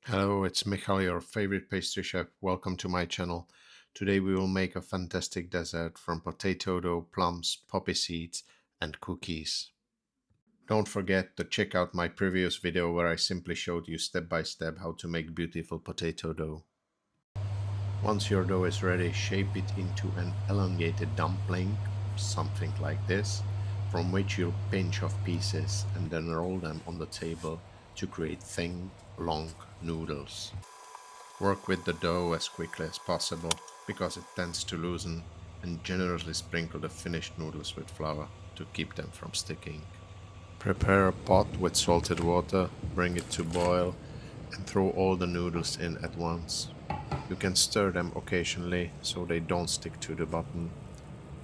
Hello, it's Michal, your favorite pastry chef. Welcome to my channel. Today we will make a fantastic dessert from potato dough, plums, poppy seeds, and cookies. Don't forget to check out my previous video where I simply showed you step by step how to make beautiful potato dough. Once your dough is ready, shape it into an elongated dumpling, something like this, from which you'll pinch off pieces and then roll them on the table to create thin, long noodles. Work with the dough as quickly as possible because it tends to loosen, and generously sprinkle the finished noodles with flour to keep them from sticking. Prepare a pot with salted water, bring it to boil, and throw all the noodles in at once. You can stir them occasionally so they don't stick to the bottom.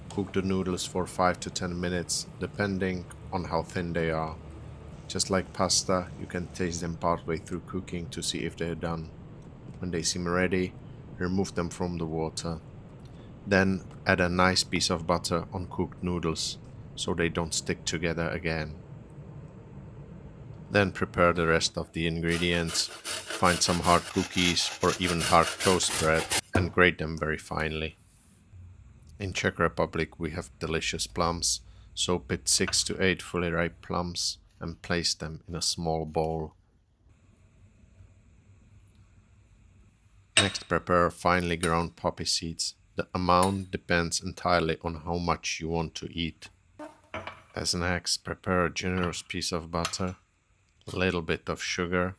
Cook the noodles for 5 to 10 minutes depending on how thin they are. Just like pasta, you can taste them partway through cooking to see if they're done. When they seem ready, remove them from the water. Then add a nice piece of butter on cooked noodles so they don't stick together again. Then prepare the rest of the ingredients. Find some hard cookies or even hard toast bread and grate them very finely. In Czech Republic we have delicious plums, so pick 6 to 8 fully ripe plums and place them in a small bowl. Next, prepare finely ground poppy seeds. The amount depends entirely on how much you want to eat. As next, prepare a generous piece of butter, a little bit of sugar,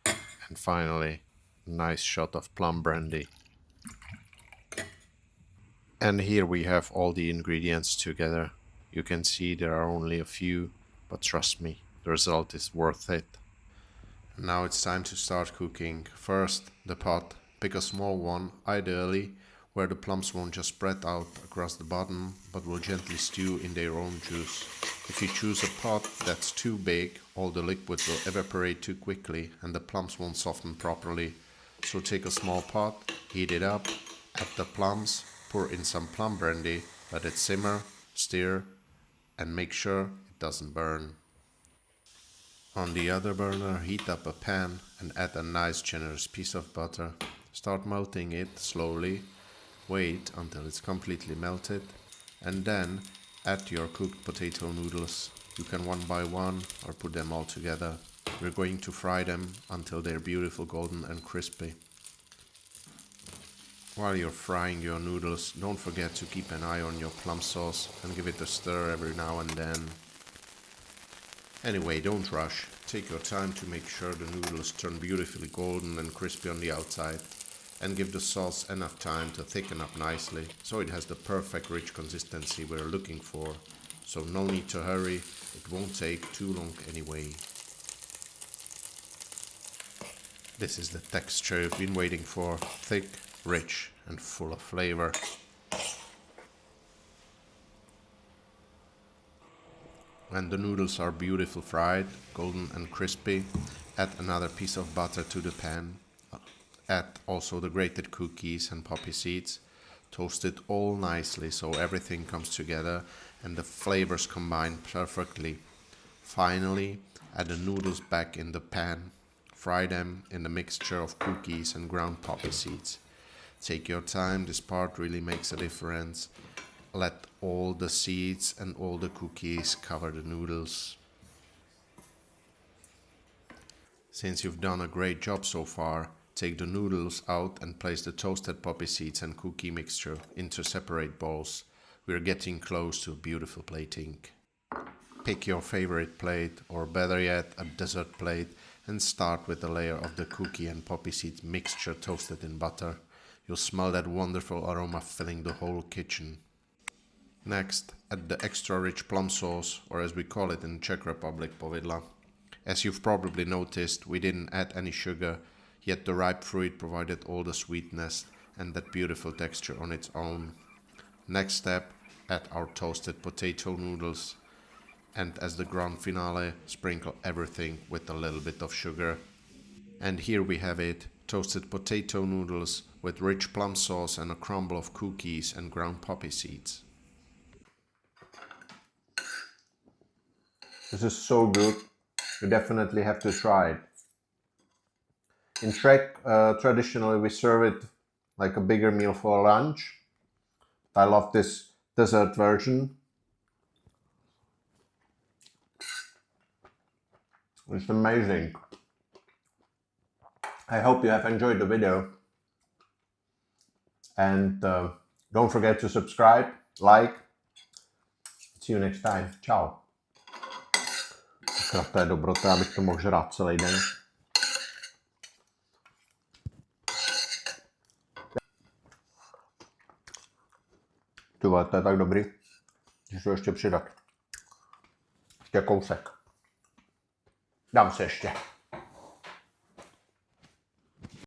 and finally, a nice shot of plum brandy. And here we have all the ingredients together. You can see there are only a few, but trust me, the result is worth it. Now it's time to start cooking. First, the pot. Pick a small one, ideally, where the plums won't just spread out across the bottom, but will gently stew in their own juice. If you choose a pot that's too big, all the liquid will evaporate too quickly and the plums won't soften properly. So take a small pot, heat it up, add the plums, pour in some plum brandy, let it simmer, stir, and make sure it doesn't burn. On the other burner, heat up a pan and add a nice generous piece of butter. Start melting it slowly, wait until it's completely melted, and then add your cooked potato noodles. You can one by one or put them all together. We're going to fry them until they're beautiful golden and crispy. While you're frying your noodles, don't forget to keep an eye on your plum sauce and give it a stir every now and then. Anyway, don't rush. Take your time to make sure the noodles turn beautifully golden and crispy on the outside, and give the sauce enough time to thicken up nicely so it has the perfect rich consistency we're looking for. So no need to hurry, it won't take too long anyway. This is the texture you've been waiting for, thick, rich and full of flavor. When the noodles are beautiful fried, golden and crispy, add another piece of butter to the pan. Add also the grated cookies and poppy seeds. Toast it all nicely so everything comes together and the flavors combine perfectly. Finally, add the noodles back in the pan. Fry them in the mixture of cookies and ground poppy seeds. Take your time, this part really makes a difference. Let all the seeds and all the cookies cover the noodles. Since you've done a great job so far, take the noodles out and place the toasted poppy seeds and cookie mixture into separate bowls. We're getting close to beautiful plating. Pick your favorite plate, or better yet, a dessert plate, and start with a layer of the cookie and poppy seed mixture toasted in butter. You'll smell that wonderful aroma filling the whole kitchen. Next, add the extra rich plum sauce, or as we call it in Czech Republic, povidla. As you've probably noticed, we didn't add any sugar, yet the ripe fruit provided all the sweetness and that beautiful texture on its own. Next step, add our toasted potato noodles, and as the grand finale, sprinkle everything with a little bit of sugar. And here we have it, toasted potato noodles with rich plum sauce and a crumble of cookies and ground poppy seeds. This is so good. You definitely have to try it. In Czech, traditionally we serve it like a bigger meal for lunch. I love this dessert version. It's amazing. I hope you have enjoyed the video. And don't forget to subscribe, like. See you next time. Ciao. To je dobrota, abych to mohl žrát celý den. Ty vole, to je tak dobrý, že to ještě přidat. Ještě kousek. Dám si ještě.